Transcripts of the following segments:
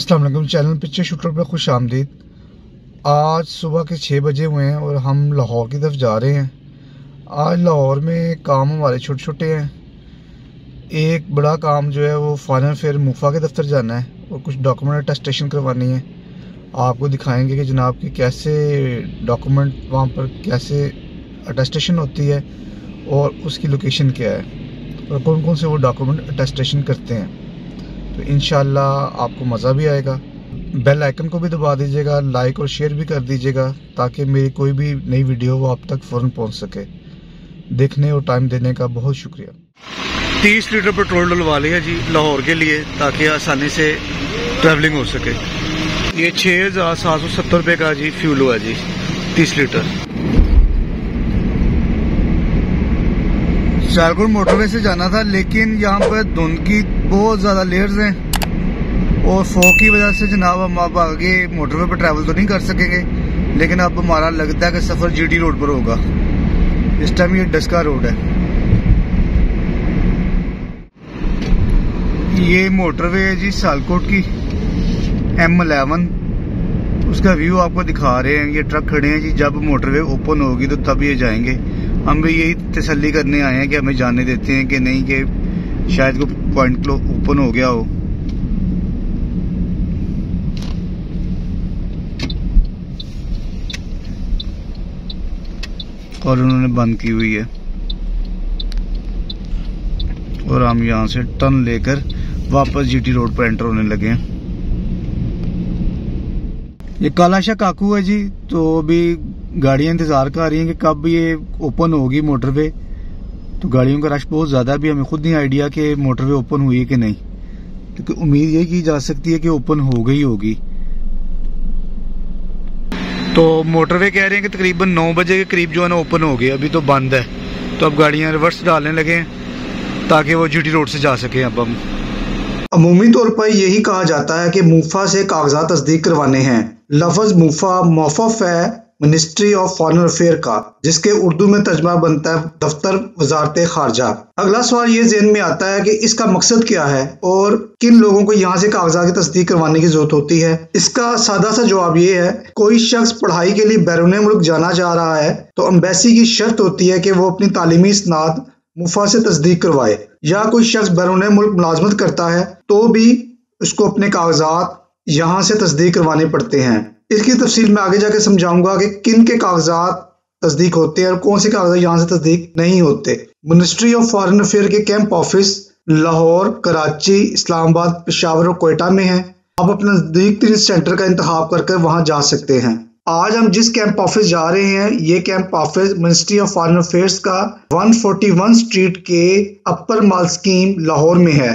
अस्सलाम वालेकुम। Channel picture shooter पर खुश आमदीद। आज सुबह के 6 बजे हुए हैं और हम लाहौर की तरफ जा रहे हैं। आज लाहौर में काम हमारे छोटे छोटे हैं। एक बड़ा काम जो है वो फाइनल फेयर मूफा के दफ्तर जाना है और कुछ डॉक्यूमेंट अटेस्टेशन करवानी है। आपको दिखाएंगे कि जनाब की कैसे डॉक्यूमेंट वहाँ पर कैसे अटेस्टेशन होती है और उसकी लोकेशन क्या है और कौन कौन से वो डॉक्यूमेंट अटेस्टेशन करते हैं। तो इंशाल्लाह आपको मज़ा भी आएगा। बेल आइकन को भी दबा दीजिएगा, लाइक और शेयर भी कर दीजिएगा ताकि मेरी कोई भी नई वीडियो वो आप तक फ़ौरन पहुंच सके। देखने और टाइम देने का बहुत शुक्रिया। 30 लीटर पेट्रोल डलवा लिया जी लाहौर के लिए ताकि आसानी से ट्रैवलिंग हो सके। ये 6,770 रुपये का जी फ्यूल हुआ जी 30 लीटर। सियालकोट मोटरवे से जाना था लेकिन यहाँ पर धुंध की बहुत ज़्यादा लेयर्स हैं और फॉग की वजह से जनाब हम अब आगे मोटरवे पर ट्रैवल तो नहीं कर सकेंगे, लेकिन अब हमारा लगता है कि सफ़र जीटी रोड पर होगा। इस टाइम ये डस्का रोड है। ये मोटरवे है जी सियालकोट की M11। उसका व्यू आपको दिखा रहे हैं। ये ट्रक खड़े हैं जी, जब मोटरवे ओपन होगी तो तब ये जाएंगे। हम भी यही तसल्ली करने आए हैं कि हमें जाने देते हैं कि नहीं, कि शायद कोई पॉइंट ओपन हो गया हो। और उन्होंने बंद की हुई है और हम यहाँ से टर्न लेकर वापस जीटी रोड पर एंटर होने लगे हैं। ये कालाशाह काकू है जी, तो अभी गाड़ियां इंतजार कर रही हैं कि कब ये ओपन होगी मोटरवे। तो गाड़ियों का रश बहुत ज्यादा, भी हमें खुद नहीं आइडिया कि मोटरवे ओपन हुई है कि नहीं, क्योंकि उम्मीद यही की जा सकती है कि ओपन हो गई होगी। तो मोटरवे कह रहे हैं कि तकरीबन 9 बजे के करीब जो है ना ओपन हो गई, अभी तो बंद है। तो अब गाड़ियां रिवर्स डालने लगे हैं ताकि वो जीटी रोड से जा सके। अब हम अमूमी तौर पर यही कहा जाता है कि मूफा से कागजात तस्दीक करवाने हैं। लफ्ज मूफा मौफफ है मिनिस्ट्री ऑफ फॉरेन अफेयर का, जिसके उर्दू में तर्जमा बनता है दफ्तर वजारत खारजा। अगला सवाल ये ज़हन में आता है कि इसका मकसद क्या है और किन लोगों को यहाँ से कागजात की तस्दीक करवाने की जरूरत होती है। इसका सादा सा जवाब ये है, कोई शख्स पढ़ाई के लिए बैरून मुल्क जाना चाह रहा है तो एम्बेसी की शर्त होती है कि वो अपनी तालीमी इसनाद मुफा से तस्दीक करवाए, या कोई शख्स बैरून मुल्क मुलाजमत करता है तो भी उसको अपने कागजात यहाँ से तस्दीक करवाने पड़ते हैं। इसकी तफसील मैं आगे जाके समझाऊंगा कि किन के कागजात तस्दीक होते हैं और कौन से कागजात यहाँ से तस्दीक नहीं होते। मिनिस्ट्री ऑफ फॉरेन अफेयर के कैंप ऑफिस लाहौर, कराची, इस्लामाबाद, पेशावर और कोयटा में है। आप अपने नजदीक तरीन सेंटर का इंतखाब कर वहां जा सकते हैं। आज हम जिस कैंप ऑफिस जा रहे हैं, ये camp office ministry of foreign affairs का 141 स्ट्रीट के अपर माल स्कीम लाहौर में है।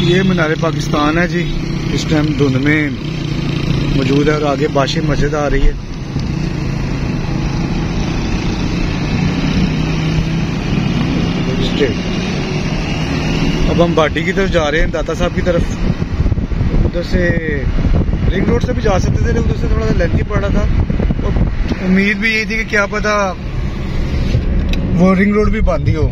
ये मीनार पाकिस्तान है जी, इस टाइम धुंध में मौजूद है और आगे बाशी मस्जिद आ रही है। अब हम बाटी की तरफ जा रहे हैं, दाता साहब की तरफ। उधर से रिंग रोड से भी जा सकते थे लेकिन उधर से थोड़ा सा लेंथी पड़ रहा था और उम्मीद भी यही थी कि क्या पता वो रिंग रोड भी बंद ही हो।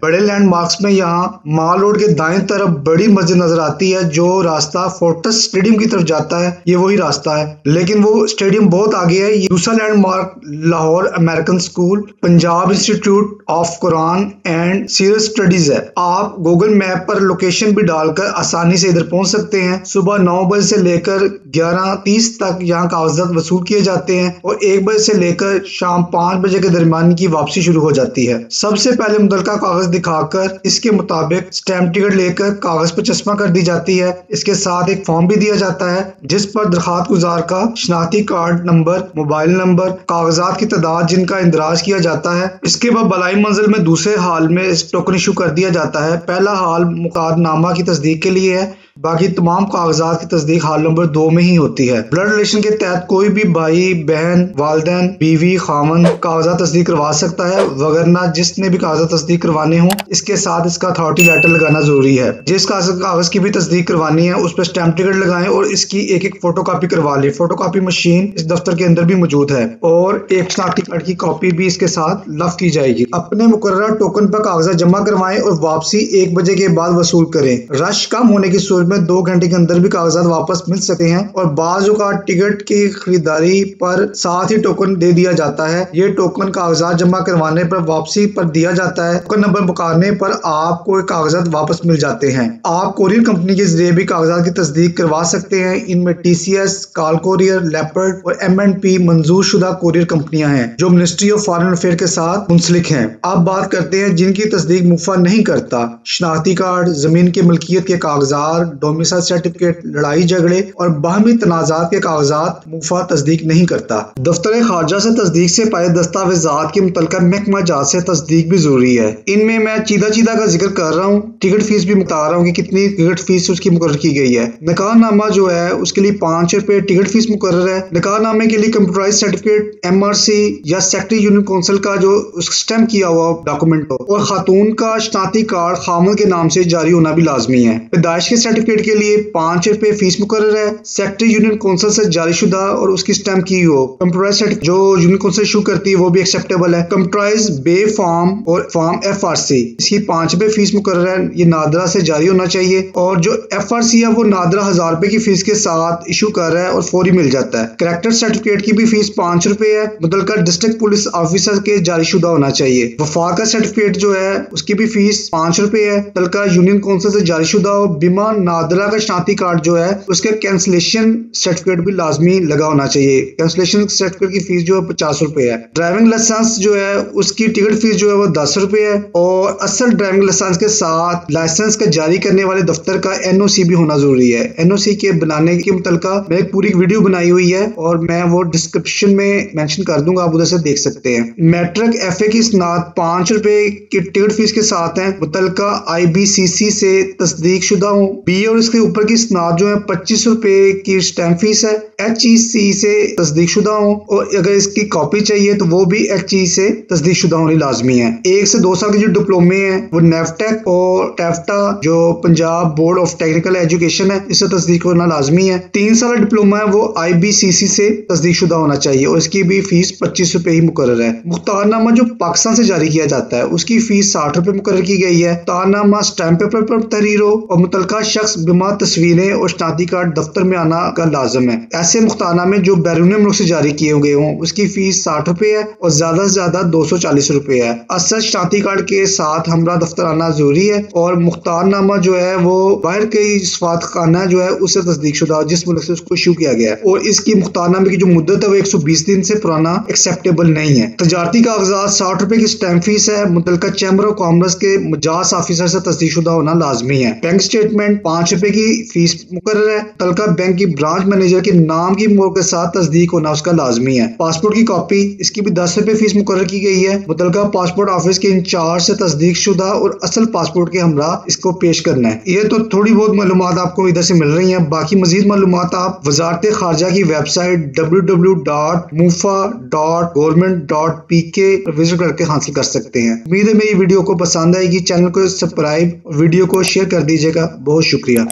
बड़े लैंडमार्क्स में यहाँ माल रोड के दाएं तरफ बड़ी मस्जिद नजर आती है। जो रास्ता फोर्टिस स्टेडियम की तरफ जाता है ये वही रास्ता है, लेकिन वो स्टेडियम बहुत आगे है। ये दूसरा landmark Lahore American school, Punjab institute of Quran and serious studies है। आप गूगल मैप पर लोकेशन भी डालकर आसानी से इधर पहुंच सकते हैं। सुबह 9 बजे से लेकर 11:30 तक यहाँ कागजात वसूल किए जाते हैं और 1 बजे से लेकर शाम 5 बजे के दरमियान की वापसी शुरू हो जाती है। सबसे पहले मुतलका कागज दिखाकर इसके मुताबिक स्टैम्प टिकट लेकर कागज पर चश्मा कर दी जाती है। इसके साथ एक फॉर्म भी दिया जाता है जिस पर दरखास्त गुजार का शनाख्ती कार्ड नंबर, मोबाइल नंबर, कागजात की तादाद जिनका इंदराज किया जाता है। इसके बाद बलाई मंजिल में दूसरे हाल में इस टोकन इशू कर दिया जाता है। पहला हाल मुकादनामा की तस्दीक के लिए है, बाकी तमाम कागजात की तस्दीक हाल नंबर 2 में ही होती है। ब्लड रिलेशन के तहत कोई भी भाई, बहन, वालिदैन, बीवी, खामन कागजात तस्दीक करवा सकता है, वगरना जिसने भी कागजात तस्दीक करवाने करवाने हो इसके साथ इसका अथॉरिटी लेटर लगाना जरूरी है। जिस कागज की भी तस्दीक करवानी है उस पर स्टैंप टिकट लगाएं और इसकी एक एक फोटो कॉपी करवा लें। फोटो कॉपी मशीन इस दफ्तर के अंदर भी मौजूद है और एक शनाख्ती कार्ड की कॉपी भी इसके साथ लफ की जाएगी। अपने मुकर्रर टोकन पर कागजात जमा करवाएं और वापसी 1 बजे के बाद वसूल करें। रश कम होने की सूरत में 2 घंटे के अंदर भी कागजात वापस मिल सकते हैं और बाज़ औक़ात टिकट की खरीदारी पर साथ ही टोकन दे दिया जाता है। ये टोकन कागजात जमा करवाने पर वापसी पर दिया जाता है। टोकन नंबर पुकारने पर आपको कागजात वापस मिल जाते हैं। आप कोरियर कंपनी के जरिए भी कागजात की तस्दीक करवा सकते हैं। इनमें TCS, कॉल कोरियर, लेपर्ड और M&P मंजूर शुदा कोरियर कंपनियां हैं जो मिनिस्ट्री ऑफ फॉरेन अफेयर के साथ मुंसलिक हैं। अब बात करते हैं जिनकी तस्दीक मुफा नहीं करता। शनाख्ती कार्ड, जमीन की मलकियत के कागजात, डोमिसाइल सर्टिफिकेट, लड़ाई झगड़े और बाहमी तनाजात के कागजात मुफा तस्दीक नहीं करता। दफ्तर खारजा से तस्दीक से पहले दस्तावेजात की मुतल्लिका महकमा जात से तस्दीक भी जरूरी है। इनमें मैं चीदा का जिक्र कर रहा हूँ। टिकट फीस भी बता रहा हूँ कि कितनी टिकट फीस उसकी मुकर्रर की गई है। निकाहनामा जो है उसके लिए 5 रुपए टिकट फीस मुकर्रर है। निकाहनामे के लिए कंप्यूटराइज सर्टिफिकेट, MRC या सेक्रेटरी यूनियन काउंसिल का जो स्टैम्प किया हुआ डॉक्यूमेंट हो और खातून का शनाख्ती कार्ड खामद के नाम से जारी होना भी लाजमी है। पैदाइश के सर्टिफिकेट के लिए 5 रुपए फीस मुकर्रर है। सेक्रेटरी यूनियन काउंसिल से जारी शुदा और उसकी स्टैम्प की हो कंप्यूटराइज सर्टिफिकेट जो यूनियन काउंसिल इशू करती है वो भी एक्सेप्टेबल है। कंप्यूटराइज बे फॉर्म और फॉर्म FRC इसकी 5 रुपए फीस मुकर्रर है। ये नादरा से जारी होना चाहिए और जो FRC है वो नादरा 1000 रुपए की फीस के साथ इशू कर रहा है और फौरी मिल जाता है। कैरेक्टर सर्टिफिकेट की भी फीस 5 रुपए है। मुतल्लिका डिस्ट्रिक्ट पुलिस ऑफिसर के जारी शुदा होना चाहिए। वफा का सर्टिफिकेट जो है उसकी भी फीस 5 रुपए है। मुतल्लिका यूनियन काउंसिल से जारी शुदा हो। बीमा नादरा का शनाख्ती कार्ड जो है उसके कैंसिलेशन सर्टिफिकेट भी लाजमी लगा होना चाहिए। कैंसिलेशन सर्टिफिकेट की फीस जो है 50 रुपए है। ड्राइविंग लाइसेंस जो है उसकी टिकट फीस जो है वो 10 रुपए है और असल ड्राइविंग लाइसेंस के साथ लाइसेंस का जारी करने वाले दफ्तर का NOC भी होना जरूरी है। NOC के बनाने के मुतल्लिका मैं एक पूरी वीडियो बनाई हुई है और मैं वो डिस्क्रिप्शन में मेंशन कर दूंगा, आप उधर से देख सकते हैं। मैट्रिक FA की स्नात 5 रुपए की टिकट फीस के साथ है। मुतल्लिका IBCC से तस्दीक शुदा हो। BA और इसके ऊपर की स्नात जो है 25 रुपए की स्टैम्प फीस है। HEC से तस्दीक शुदा हो और अगर इसकी कॉपी चाहिए तो वो भी HE से तस्दीक शुदा होनी लाजमी है। 1 से 2 साल के जो डिप्लोमे हैं वो नेफ्टेक और टेफ्टा जो Punjab board of technical education है इससे तस्दीक होना लाजमी है। 3 साल डिप्लोमा है वो IBCC से तस्दीक शुदा होना चाहिए और इसकी भी फीस 25 रुपए ही मुकर्रर है। मुख्तारनामा जो पाकिस्तान से जारी किया जाता है उसकी फीस 60 रुपए मुकर्रर की गई है। मुख्तारनामा स्टैम्प पेपर पर तहरीर हो और मुतल्लिका शख्स बिमा तस्वीरें और शनाख्ती कार्ड दफ्तर में आना का लाजम है। ऐसे मुख्तारनामे जो बैरून मुल्क से जारी किए गए हों उसकी फीस 60 रुपए है और ज्यादा से ज्यादा 240 रुपए है। असल शनाख्ती कार्ड के साथ हमरा दफ्तर आना जरूरी है और मुख्तारनामा जो है वो बाहर के सफारत खाना जो है उससे तस्दीक शुदा जिस मुल्क से उसको इशू किया गया है और इसकी मुख्तारनामे की जो मुद्दत है वो 120 दिन से पुराना एक्सेप्टेबल नहीं है। तजारती कागजात 60 रुपए की स्टैम्प फीस है। मुतल्लिका चैम्बर ऑफ कॉमर्स के मुजाज ऑफिसर से तस्दीक शुदा होना लाजमी है। बैंक स्टेटमेंट 5 रुपए की फीस मुकर्रर है। मुतल्लिका बैंक की ब्रांच मैनेजर के नाम की मोहर के साथ तस्दीक होना उसका लाजमी है। पासपोर्ट की कॉपी इसकी भी 10 रुपए फीस मुकर्रर की गई है। मुतल्लिका पासपोर्ट ऑफिस के इंचार्ज से तस्दीक शुदा और असल पासपोर्ट के हमरा इसको पेश करना है। ये तो थोड़ी बहुत मालूमात आपको इधर से मिल रही हैं। बाकी मजीद मालूमात आप वजारत खारजा की वेबसाइट www.mufa.government.pk विजिट करके हासिल कर सकते हैं। उम्मीद है मेरी वीडियो को पसंद आएगी। चैनल को सब्सक्राइब और वीडियो को शेयर कर दीजिएगा। बहुत शुक्रिया।